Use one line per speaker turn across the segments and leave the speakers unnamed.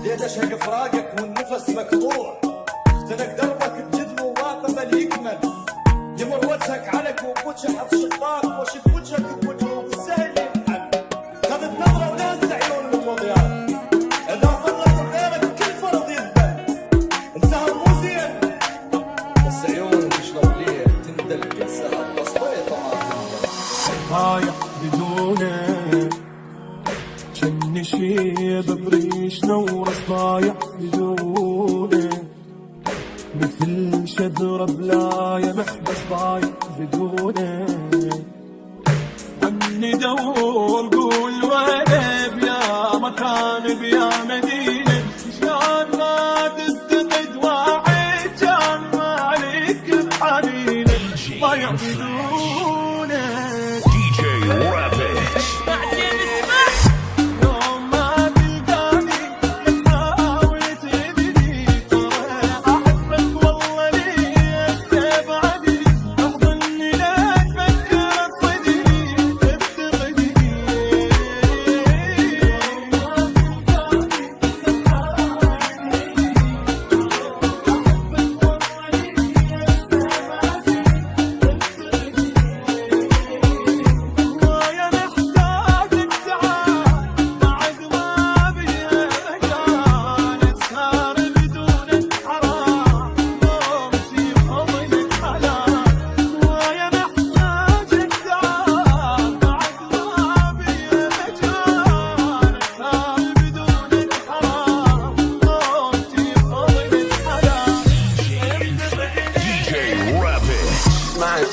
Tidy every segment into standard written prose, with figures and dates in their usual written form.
ليت اشهق فراقك والنفس مقطوع، اختنق دربك بجذب وواقف اليكمل، يمر وجهك علق وبوجه حط شطاق، وشك وجهك بوجهه بالسهل ينحل، خذت نظره وناس عيون المتوضيات، اذا صلت غيرك كل فرض يذبل، السهر مو زين بس عيون تشرب ليه تندل كل سهر بسطيطه ما
رايح بدونك جني شيب بريش نورس، ضايع بدونك مثل شذرة بلاية محبس، ضايع بدونك عني دور قول وين بيا مكان بيا مدينة، شلون ما تفتقد واحد كان مالك بحنينه، ضايع بدونك.
DJ Rabbit.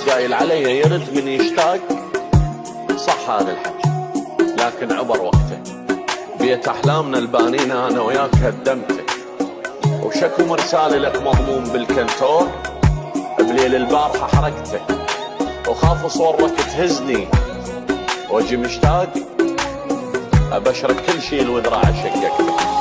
جايل علي يرد من يشتاق، صح هذا الحكي لكن عبر وقته، بيت احلامنا البانينا انا وياك هدمته، وشكو مرسالي لك مضمون بالكنتور، بليل البارحه حركته، وخاف صورك تهزني واجي مشتاق ابشرك كل شي الوذراع شققته.